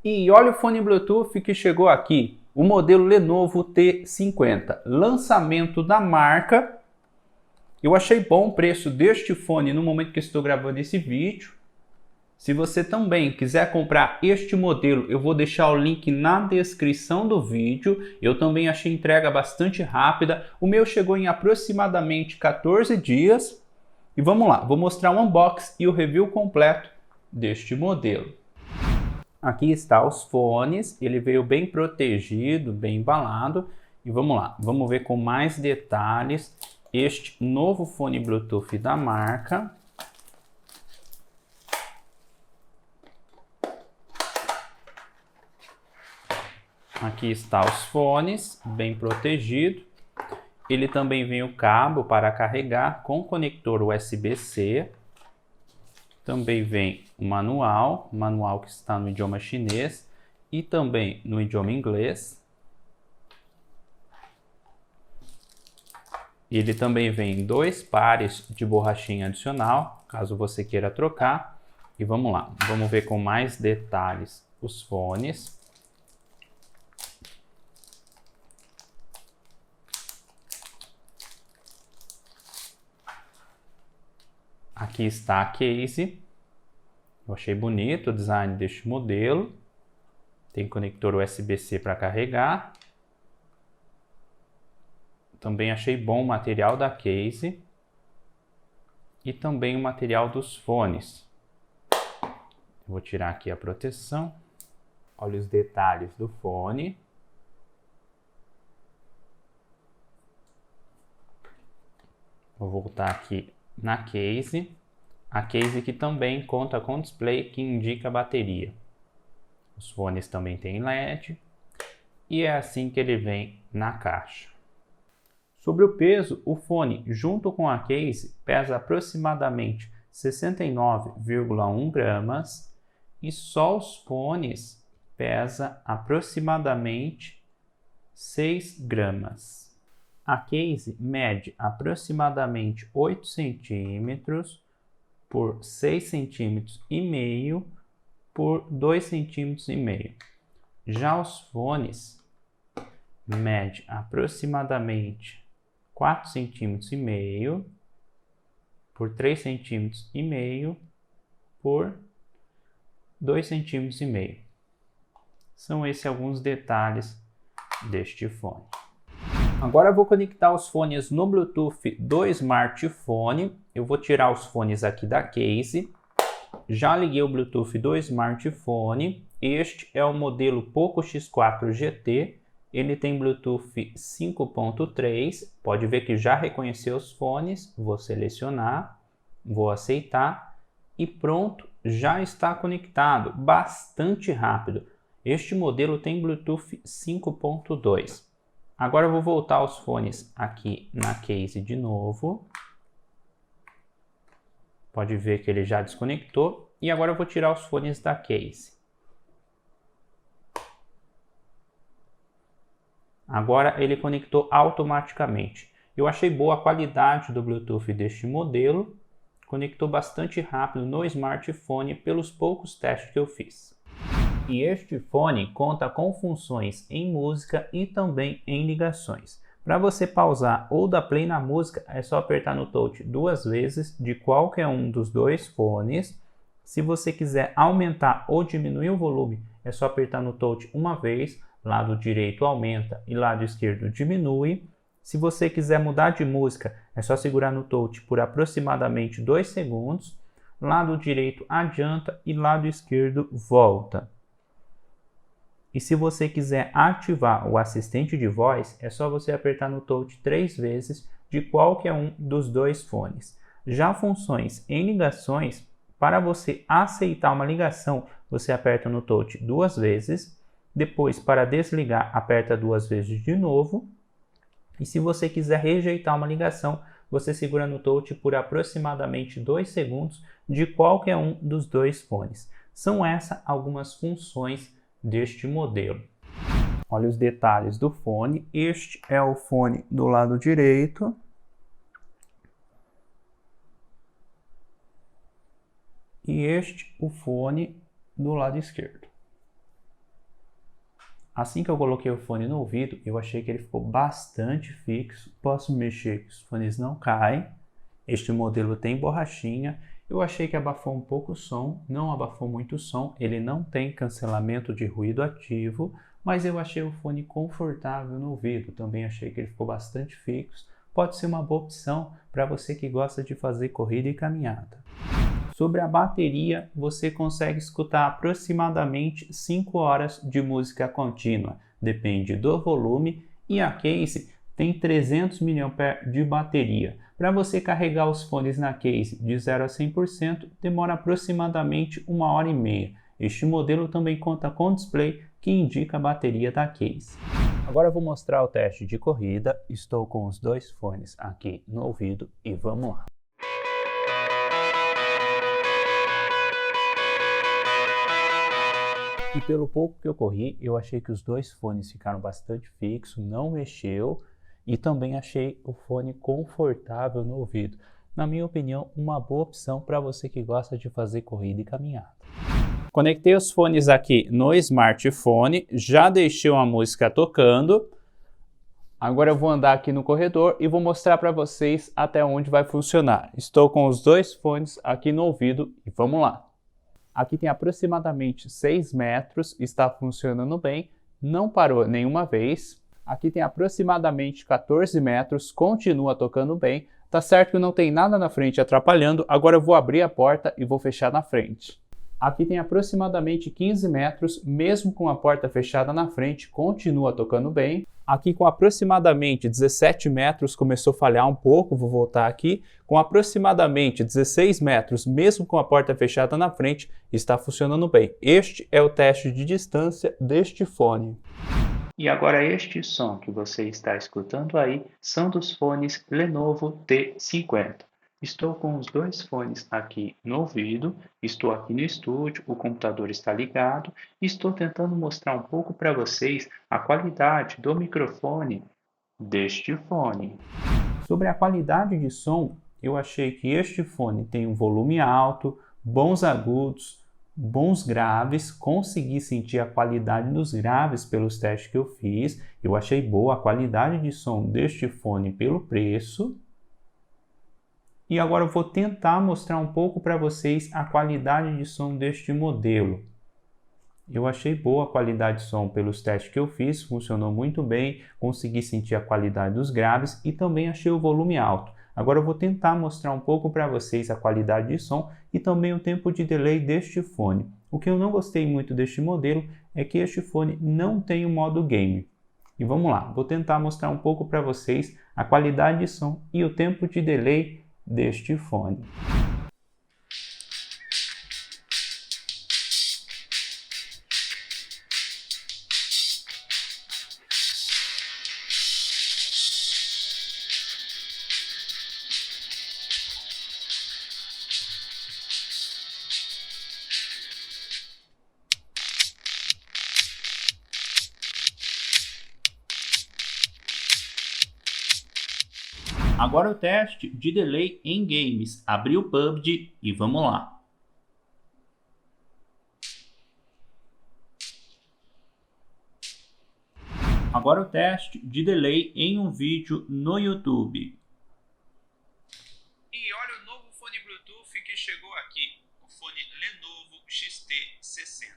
E olha o fone Bluetooth que chegou aqui, o modelo Lenovo T50, lançamento da marca. Eu achei bom o preço deste fone no momento que estou gravando esse vídeo. Se você também quiser comprar este modelo, eu vou deixar o link na descrição do vídeo. Eu também achei entrega bastante rápida. O meu chegou em aproximadamente 14 dias. E vamos lá, vou mostrar o unboxing e o review completo deste modelo. Aqui está os fones, ele veio bem protegido, bem embalado. E vamos lá, vamos ver com mais detalhes este novo fone Bluetooth da marca. Aqui está os fones, bem protegido. Ele também vem o cabo para carregar com conector USB-C. Também vem o manual que está no idioma chinês e também no idioma inglês. Ele também vem 2 pares de borrachinha adicional, caso você queira trocar. E vamos lá, vamos ver com mais detalhes os fones. Aqui está a case. Eu achei bonito o design deste modelo. Tem conector USB-C para carregar. Também achei bom o material da case. E também o material dos fones. Vou tirar aqui a proteção. Olha os detalhes do fone. Vou voltar aqui na case. A case que também conta com display que indica a bateria. Os fones também têm LED. E é assim que ele vem na caixa. Sobre o peso, o fone junto com a case pesa aproximadamente 69,1 gramas. E só os fones pesa aproximadamente 6 gramas. A case mede aproximadamente 8 centímetros por 6,5 cm por 2,5 cm. Já os fones medem aproximadamente 4,5 cm por 3,5 cm por 2,5 cm. São esses alguns detalhes deste fone. Agora eu vou conectar os fones no Bluetooth do smartphone. Eu vou tirar os fones aqui da case. Já liguei o Bluetooth do smartphone. Este é o modelo Poco X4 GT. Ele tem Bluetooth 5.3. Pode ver que já reconheceu os fones. Vou selecionar, vou aceitar e pronto, já está conectado. Bastante rápido. Este modelo tem Bluetooth 5.2. Agora eu vou voltar os fones aqui na case de novo. Pode ver que ele já desconectou. E agora eu vou tirar os fones da case. Agora ele conectou automaticamente. Eu achei boa a qualidade do Bluetooth deste modelo. Conectou bastante rápido no smartphone pelos poucos testes que eu fiz. E este fone conta com funções em música e também em ligações. Para você pausar ou dar play na música, é só apertar no touch 2 vezes de qualquer um dos dois fones. Se você quiser aumentar ou diminuir o volume, é só apertar no touch uma vez. Lado direito aumenta e lado esquerdo diminui. Se você quiser mudar de música, é só segurar no touch por aproximadamente 2 segundos. Lado direito adianta e lado esquerdo volta. E se você quiser ativar o assistente de voz, é só você apertar no touch 3 vezes de qualquer um dos dois fones. Já funções em ligações, para você aceitar uma ligação, você aperta no touch 2 vezes. Depois, para desligar, aperta 2 vezes de novo. E se você quiser rejeitar uma ligação, você segura no touch por aproximadamente 2 segundos de qualquer um dos dois fones. São essas algumas funções deste modelo. Olha os detalhes do fone. Este é o fone do lado direito. E este o fone do lado esquerdo. Assim que eu coloquei o fone no ouvido, eu achei que ele ficou bastante fixo. Posso mexer que os fones não caem. Este modelo tem borrachinha. Eu achei que abafou um pouco o som, não abafou muito o som. Ele não tem cancelamento de ruído ativo, mas eu achei o fone confortável no ouvido. Também achei que ele ficou bastante fixo. Pode ser uma boa opção para você que gosta de fazer corrida e caminhada. Sobre a bateria, você consegue escutar aproximadamente 5 horas de música contínua. Depende do volume e a case tem 300 mAh de bateria. Para você carregar os fones na case de 0 a 100%, demora aproximadamente 1h30. Este modelo também conta com display que indica a bateria da case. Agora eu vou mostrar o teste de corrida. Estou com os dois fones aqui no ouvido e vamos lá. E pelo pouco que eu corri, eu achei que os dois fones ficaram bastante fixos, não mexeu, e também achei o fone confortável no ouvido. Na minha opinião, uma boa opção para você que gosta de fazer corrida e caminhada. Conectei os fones aqui no smartphone, já deixei uma música tocando. Agora eu vou andar aqui no corredor e vou mostrar para vocês até onde vai funcionar. Estou com os dois fones aqui no ouvido e vamos lá. Aqui tem aproximadamente 6 metros, está funcionando bem, não parou nenhuma vez. Aqui tem aproximadamente 14 metros, continua tocando bem. Tá certo que não tem nada na frente atrapalhando, agora eu vou abrir a porta e vou fechar na frente. Aqui tem aproximadamente 15 metros, mesmo com a porta fechada na frente, continua tocando bem. Aqui com aproximadamente 17 metros começou a falhar um pouco, vou voltar aqui. Com aproximadamente 16 metros, mesmo com a porta fechada na frente, está funcionando bem. Este é o teste de distância deste fone. E agora este som que você está escutando aí são dos fones Lenovo T50. Estou com os dois fones aqui no ouvido, estou aqui no estúdio, o computador está ligado e estou tentando mostrar um pouco para vocês a qualidade do microfone deste fone. Sobre a qualidade de som, eu achei que este fone tem um volume alto, bons agudos, bons graves, consegui sentir a qualidade dos graves pelos testes que eu fiz, eu achei boa a qualidade de som deste fone pelo preço. E agora eu vou tentar mostrar um pouco para vocês a qualidade de som deste modelo. Eu achei boa a qualidade de som pelos testes que eu fiz, funcionou muito bem, consegui sentir a qualidade dos graves e também achei o volume alto. Agora eu vou tentar mostrar um pouco para vocês a qualidade de som e também o tempo de delay deste fone. O que eu não gostei muito deste modelo é que este fone não tem o modo game. E vamos lá, vou tentar mostrar um pouco para vocês a qualidade de som e o tempo de delay deste fone. Agora o teste de delay em games. Abri o PUBG e vamos lá. Agora o teste de delay em um vídeo no YouTube. E olha o novo fone Bluetooth que chegou aqui, o fone Lenovo XT60.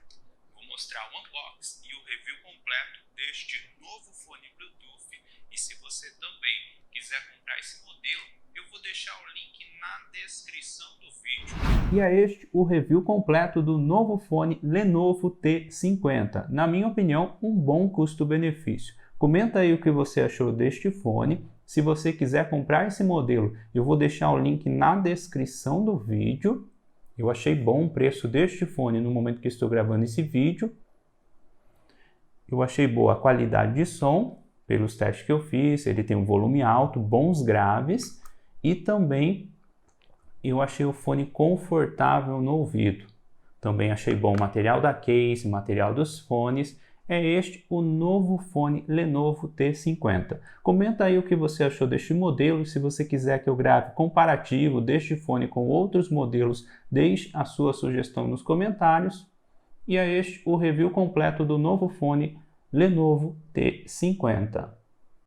Vou mostrar o unboxing e o review completo deste novo fone Bluetooth. E se você também quiser comprar esse modelo, eu vou deixar o link na descrição do vídeo. E é este o review completo do novo fone Lenovo T50. Na minha opinião, um bom custo-benefício. Comenta aí o que você achou deste fone. Se você quiser comprar esse modelo, eu vou deixar o link na descrição do vídeo. Eu achei bom o preço deste fone no momento que estou gravando esse vídeo. Eu achei boa a qualidade de som. Pelos testes que eu fiz, ele tem um volume alto, bons graves e também eu achei o fone confortável no ouvido. Também achei bom o material da case, o material dos fones. É este o novo fone Lenovo T50. Comenta aí o que você achou deste modelo e se você quiser que eu grave comparativo deste fone com outros modelos, deixe a sua sugestão nos comentários. E é este o review completo do novo fone Lenovo T50.